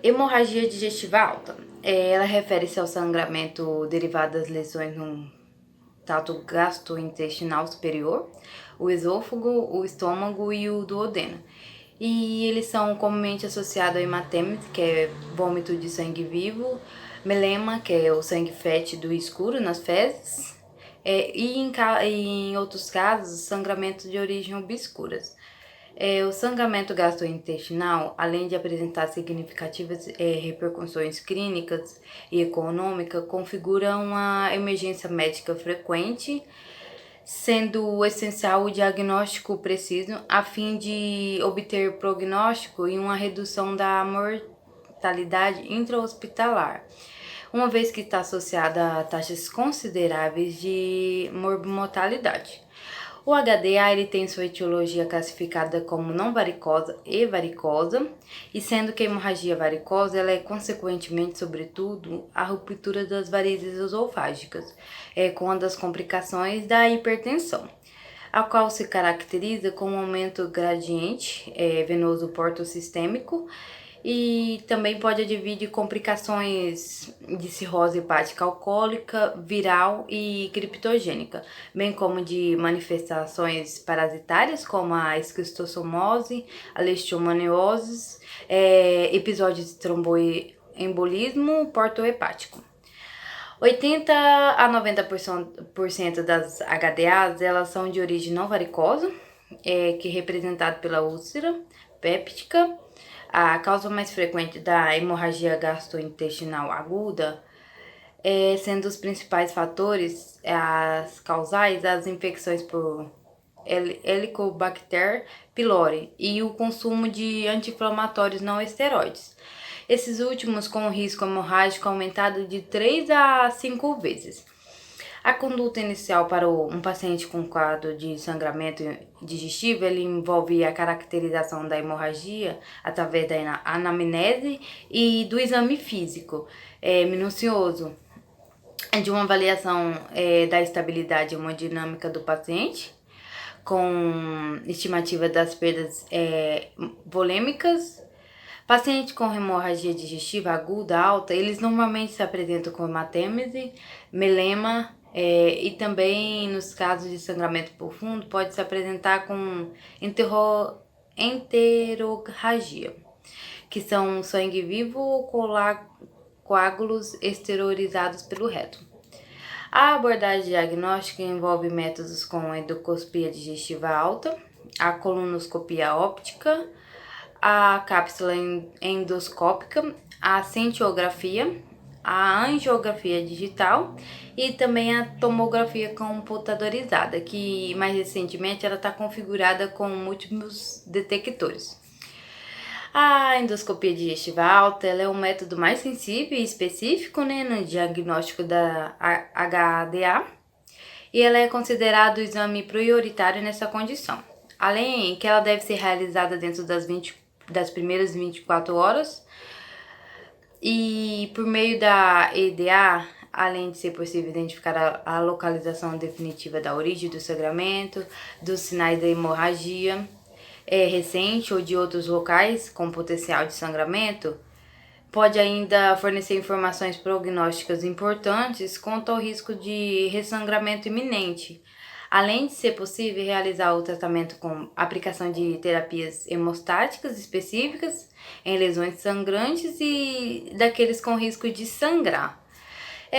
Hemorragia digestiva alta. Ela refere-se ao sangramento derivado das lesões no trato gastrointestinal superior, o esôfago, o estômago e o duodeno. E eles são comumente associados a hematêmese, que é vômito de sangue vivo, melema, que é o sangue fétido e escuro nas fezes, em outros casos, sangramento de origem obscuras. O sangramento gastrointestinal, além de apresentar significativas repercussões clínicas e econômicas, configura uma emergência médica frequente, sendo essencial o diagnóstico preciso a fim de obter prognóstico e uma redução da mortalidade intra-hospitalar, uma vez que está associada a taxas consideráveis de morbimortalidade. O HDA ele tem sua etiologia classificada como não varicosa e varicosa, e sendo que a hemorragia varicosa ela é consequentemente, sobretudo, a ruptura das varizes esofágicas, com uma das complicações da hipertensão, a qual se caracteriza com um aumento gradiente venoso portosistêmico e também pode advir de complicações de cirrose hepática alcoólica, viral e criptogênica, bem como de manifestações parasitárias como a esquistossomose, a leishmaniose, episódios de tromboembolismo porto-hepático. 80 a 90% das HDAs elas são de origem não varicosa, que é representado pela úlcera péptica. A causa mais frequente da hemorragia gastrointestinal aguda, sendo os principais fatores as causais as infecções por Helicobacter pylori e o consumo de anti-inflamatórios não esteroides. Esses últimos com o risco hemorrágico aumentado de 3 a 5 vezes. A conduta inicial para um paciente com quadro de sangramento digestivo ele envolve a caracterização da hemorragia através da anamnese e do exame físico minucioso, de uma avaliação da estabilidade hemodinâmica do paciente, com estimativa das perdas volêmicas. Pacientes com hemorragia digestiva aguda alta, eles normalmente se apresentam com hematêmese, melema, e também nos casos de sangramento profundo pode se apresentar com enterorragia, que são sangue vivo ou coágulos exteriorizados pelo reto. A abordagem diagnóstica envolve métodos como a endoscopia digestiva alta, a colonoscopia óptica, a cápsula endoscópica, a cintigrafia, a angiografia digital e também a tomografia computadorizada, que mais recentemente ela está configurada com múltiplos detectores. A endoscopia digestiva alta ela é um método mais sensível e específico no diagnóstico da HDA e ela é considerado o exame prioritário nessa condição. Além que ela deve ser realizada dentro das primeiras 24 horas e por meio da EDA, além de ser possível identificar a localização definitiva da origem do sangramento, dos sinais da hemorragia recente ou de outros locais com potencial de sangramento, pode ainda fornecer informações prognósticas importantes quanto ao risco de ressangramento iminente, além de ser possível realizar o tratamento com aplicação de terapias hemostáticas específicas em lesões sangrantes e daqueles com risco de sangrar.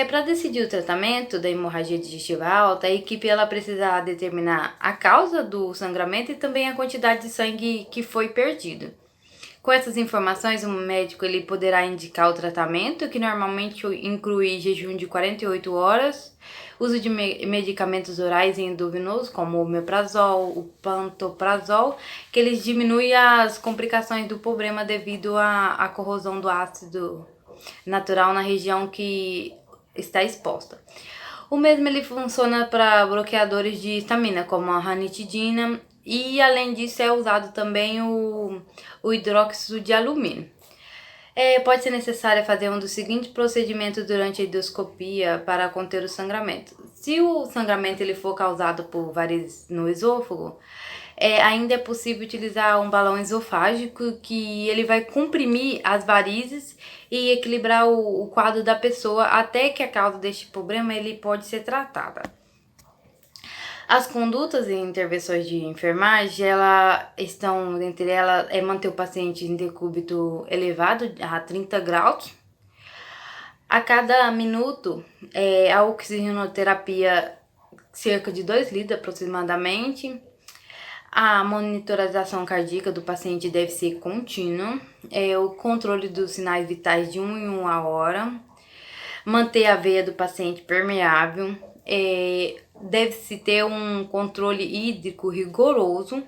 Para decidir o tratamento da hemorragia digestiva alta, a equipe ela precisa determinar a causa do sangramento e também a quantidade de sangue que foi perdido. Com essas informações, o médico ele poderá indicar o tratamento, que normalmente inclui jejum de 48 horas, uso de medicamentos orais e endovenosos, como o omeprazol, o pantoprazol, que eles diminuem as complicações do problema devido à corrosão do ácido natural na região que está exposta. O mesmo ele funciona para bloqueadores de histamina, como a ranitidina, e além disso é usado também o hidróxido de alumínio. Pode ser necessário fazer um dos seguintes procedimentos durante a endoscopia para conter o sangramento. Se o sangramento ele for causado por varizes no esôfago, Ainda é possível utilizar um balão esofágico que ele vai comprimir as varizes e equilibrar o quadro da pessoa até que a causa deste problema ele pode ser tratada. As condutas e intervenções de enfermagem, entre elas, manter o paciente em decúbito elevado a 30 graus. A cada minuto, a oxigenoterapia cerca de 2 litros aproximadamente. A monitorização cardíaca do paciente deve ser contínua. O controle dos sinais vitais de 1 em 1 hora. Manter a veia do paciente permeável. Deve-se ter um controle hídrico rigoroso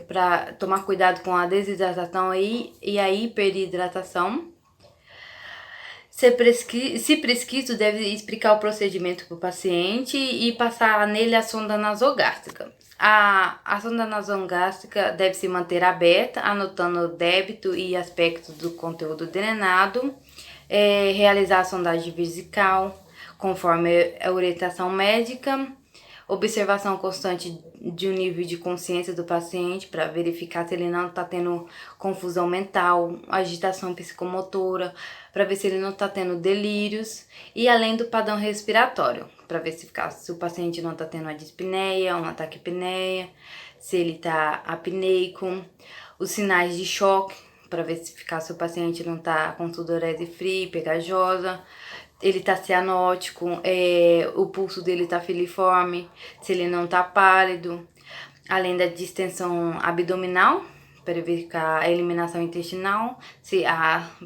para tomar cuidado com a desidratação e a hiperidratação. Se prescrito, deve explicar o procedimento para o paciente e passar nele a sonda nasogástrica. A sonda nasogástrica deve se manter aberta, anotando o débito e aspectos do conteúdo drenado. Realizar a sondagem vesical, conforme a orientação médica. Observação constante de um nível de consciência do paciente para verificar se ele não está tendo confusão mental, agitação psicomotora, para ver se ele não está tendo delírios, e além do padrão respiratório, para ver se o paciente não está tendo uma dispneia, uma taquipneia, se ele está apneico, os sinais de choque, para verificar se o paciente não está com sudorese fria, pegajosa, ele tá cianótico, o pulso dele tá filiforme, se ele não tá pálido, além da distensão abdominal, para verificar a eliminação intestinal,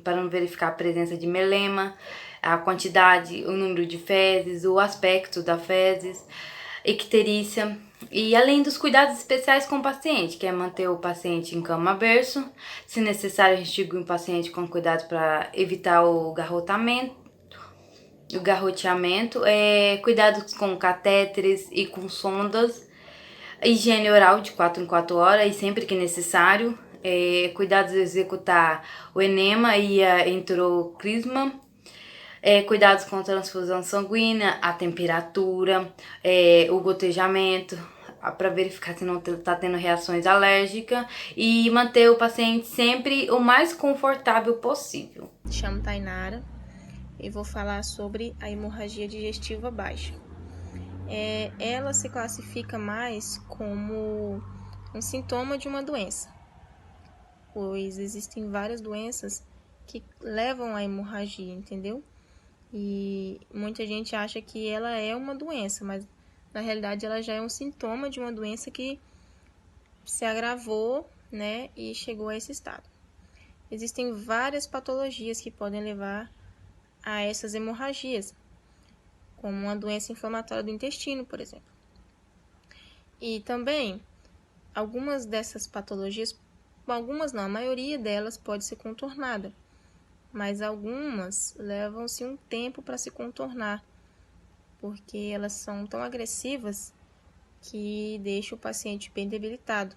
para não verificar a presença de melema, a quantidade, o número de fezes, o aspecto da fezes, icterícia, e além dos cuidados especiais com o paciente, que é manter o paciente em cama berço, se necessário, restituir o paciente com cuidado para evitar o garroteamento, cuidados com catéteres e com sondas, higiene oral de 4 em 4 horas e sempre que necessário, cuidados de executar o enema e a enteroclisma, cuidados com transfusão sanguínea, a temperatura, o gotejamento, para verificar se não está tendo reações alérgicas e manter o paciente sempre o mais confortável possível. Me chamo Tainara e vou falar sobre a hemorragia digestiva baixa. Ela se classifica mais como um sintoma de uma doença, pois existem várias doenças que levam à hemorragia, entendeu? E muita gente acha que ela é uma doença, mas na realidade ela já é um sintoma de uma doença que se agravou, né, e chegou a esse estado. Existem várias patologias que podem levar a essas hemorragias, como uma doença inflamatória do intestino, por exemplo. E também, algumas dessas patologias, algumas não, a maioria delas pode ser contornada, mas algumas levam-se um tempo para se contornar, porque elas são tão agressivas que deixa o paciente bem debilitado.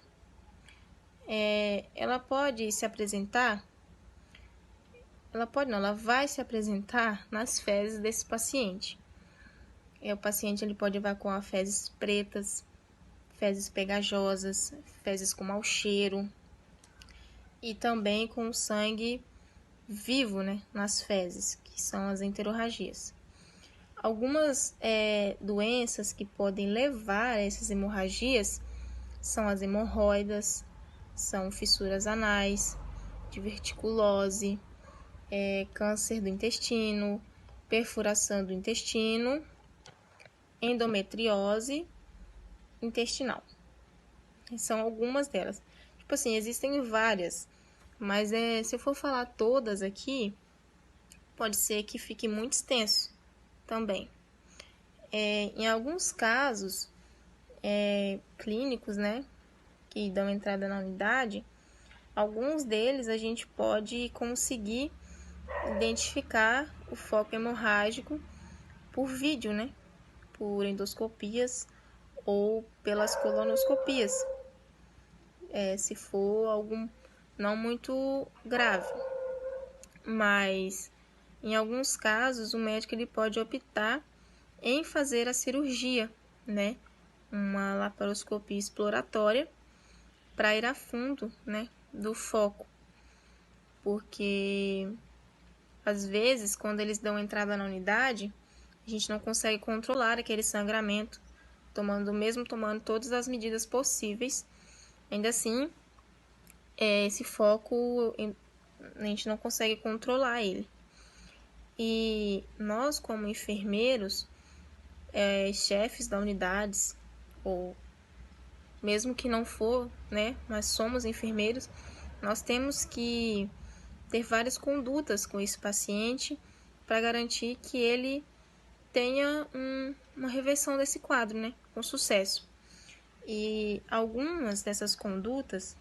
Ela pode se apresentar, ela vai se apresentar nas fezes desse paciente. O paciente ele pode evacuar fezes pretas, fezes pegajosas, fezes com mau cheiro e também com sangue vivo, né, nas fezes, que são as enterorragias. Algumas doenças que podem levar a essas hemorragias são as hemorroidas, são fissuras anais, diverticulose, câncer do intestino, perfuração do intestino, endometriose intestinal. São algumas delas. Tipo assim, existem várias, mas se eu for falar todas aqui, pode ser que fique muito extenso também. Em alguns casos clínicos, né, que dão entrada na unidade, alguns deles a gente pode conseguir identificar o foco hemorrágico por vídeo, né, por endoscopias ou pelas colonoscopias, se for algum não muito grave. Mas em alguns casos o médico ele pode optar em fazer a cirurgia, né, uma laparoscopia exploratória para ir a fundo, né, do foco, porque às vezes quando eles dão entrada na unidade, a gente não consegue controlar aquele sangramento, tomando todas as medidas possíveis. Ainda assim, esse foco a gente não consegue controlar ele. E nós, como enfermeiros, chefes da unidades, ou mesmo que não for, né, mas somos enfermeiros, nós temos que ter várias condutas com esse paciente para garantir que ele tenha uma reversão desse quadro, né, com sucesso. E algumas dessas condutas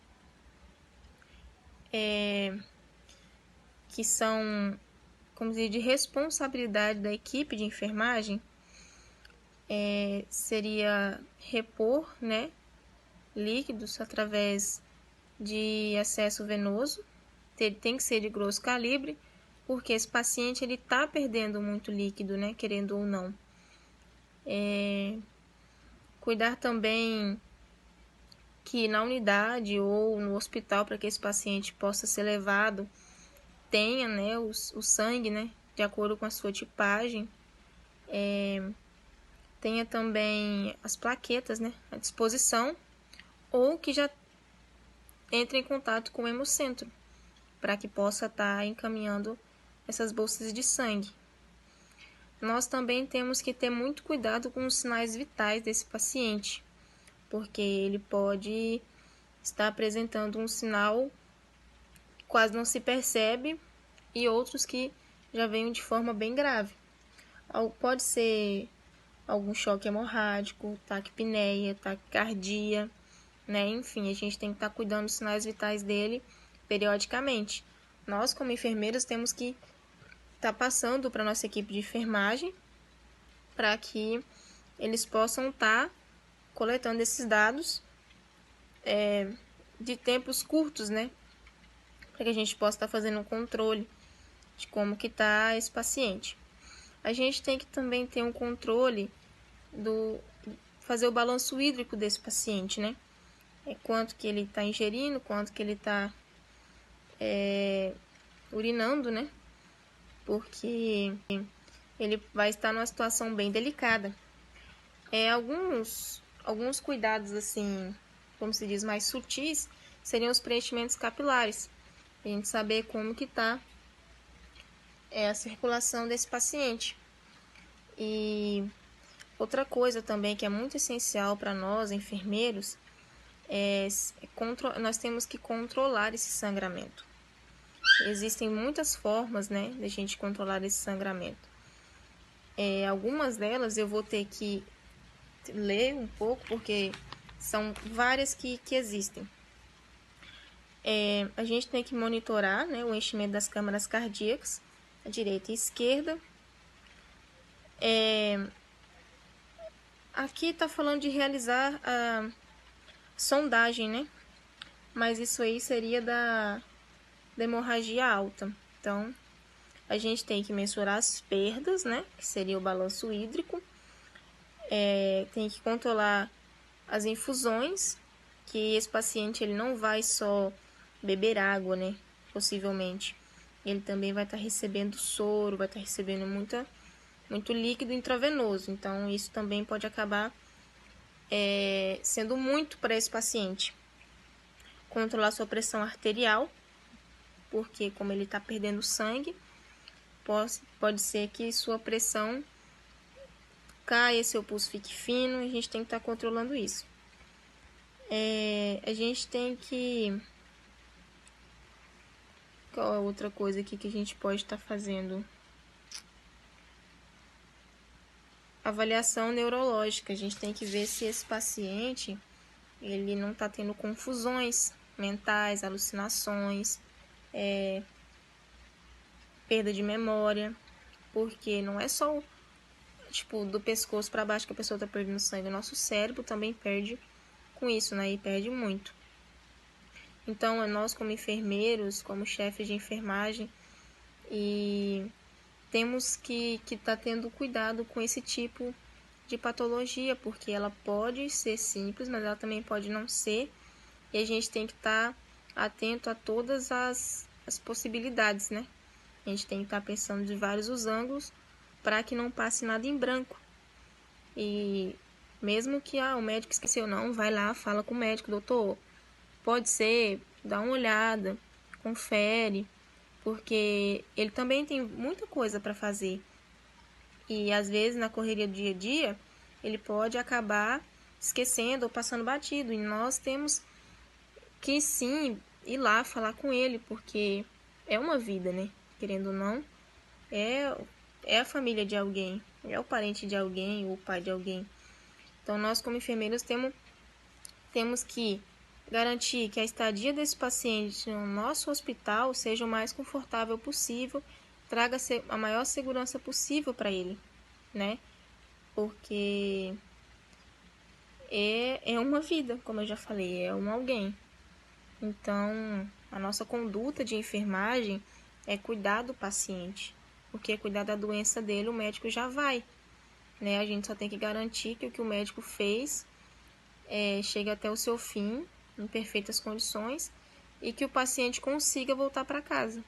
que são, como dizer, de responsabilidade da equipe de enfermagem, seria repor, né, líquidos através de acesso venoso. Tem que ser de grosso calibre, porque esse paciente ele está perdendo muito líquido, né, querendo ou não. Cuidar também que na unidade ou no hospital, para que esse paciente possa ser levado, tenha, né, o sangue, né, de acordo com a sua tipagem. Tenha também as plaquetas, né, à disposição, ou que já entre em contato com o hemocentro, para que possa estar encaminhando essas bolsas de sangue. Nós também temos que ter muito cuidado com os sinais vitais desse paciente, porque ele pode estar apresentando um sinal que quase não se percebe e outros que já vêm de forma bem grave. Pode ser algum choque hemorrágico, taquipneia, taquicardia, né? Enfim, a gente tem que estar cuidando dos sinais vitais dele periodicamente. Nós, como enfermeiros, temos que estar passando para a nossa equipe de enfermagem para que eles possam estar coletando esses dados de tempos curtos, né? Para que a gente possa estar fazendo um controle de como que está esse paciente. A gente tem que também ter um controle fazer o balanço hídrico desse paciente, né? Quanto que ele está ingerindo, quanto que ele está urinando, né? Porque ele vai estar numa situação bem delicada. Alguns cuidados, assim, como se diz, mais sutis, seriam os preenchimentos capilares. A gente saber como que está a circulação desse paciente. E outra coisa também que é muito essencial para nós, enfermeiros, nós temos que controlar esse sangramento. Existem muitas formas, né, de a gente controlar esse sangramento. Algumas delas eu vou ter que ler um pouco, porque são várias que existem. A gente tem que monitorar, né, o enchimento das câmaras cardíacas, à direita e esquerda. Aqui está falando de realizar a sondagem, né? Mas isso aí seria da hemorragia alta. Então, a gente tem que mensurar as perdas, né? Que seria o balanço hídrico. Tem que controlar as infusões, que esse paciente ele não vai só beber água, né? Possivelmente. Ele também vai estar recebendo soro, vai estar recebendo muito líquido intravenoso. Então, isso também pode acabar sendo muito para esse paciente. Controlar sua pressão arterial, porque como ele está perdendo sangue, pode ser que sua pressão caia, seu pulso fique fino, e a gente tem que estar controlando isso. A gente tem que... Qual é outra coisa aqui que a gente pode estar fazendo? Avaliação neurológica. A gente tem que ver se esse paciente ele não está tendo confusões mentais, alucinações, perda de memória, porque não é só do pescoço para baixo que a pessoa está perdendo sangue. O nosso cérebro também perde com isso, né? E perde muito. Então, nós como enfermeiros, como chefes de enfermagem, e temos que estar tendo cuidado com esse tipo de patologia, porque ela pode ser simples, mas ela também pode não ser, e a gente tem que estar atento a todas as possibilidades, né? A gente tem que estar pensando de vários os ângulos para que não passe nada em branco. E mesmo que o médico esqueceu, não, vai lá, fala com o médico, doutor, pode ser, dá uma olhada, confere, porque ele também tem muita coisa para fazer. E às vezes na correria do dia a dia, ele pode acabar esquecendo ou passando batido. E nós temos que sim ir lá falar com ele, porque é uma vida, né? Querendo ou não, é a família de alguém, é o parente de alguém, ou o pai de alguém. Então nós como enfermeiros temos que garantir que a estadia desse paciente no nosso hospital seja o mais confortável possível, traga a maior segurança possível para ele, né? Porque é uma vida, como eu já falei, é um alguém. Então, a nossa conduta de enfermagem é cuidar do paciente, porque cuidar da doença dele o médico já vai, né? A gente só tem que garantir que o que o médico fez chegue até o seu fim, em perfeitas condições, e que o paciente consiga voltar para casa.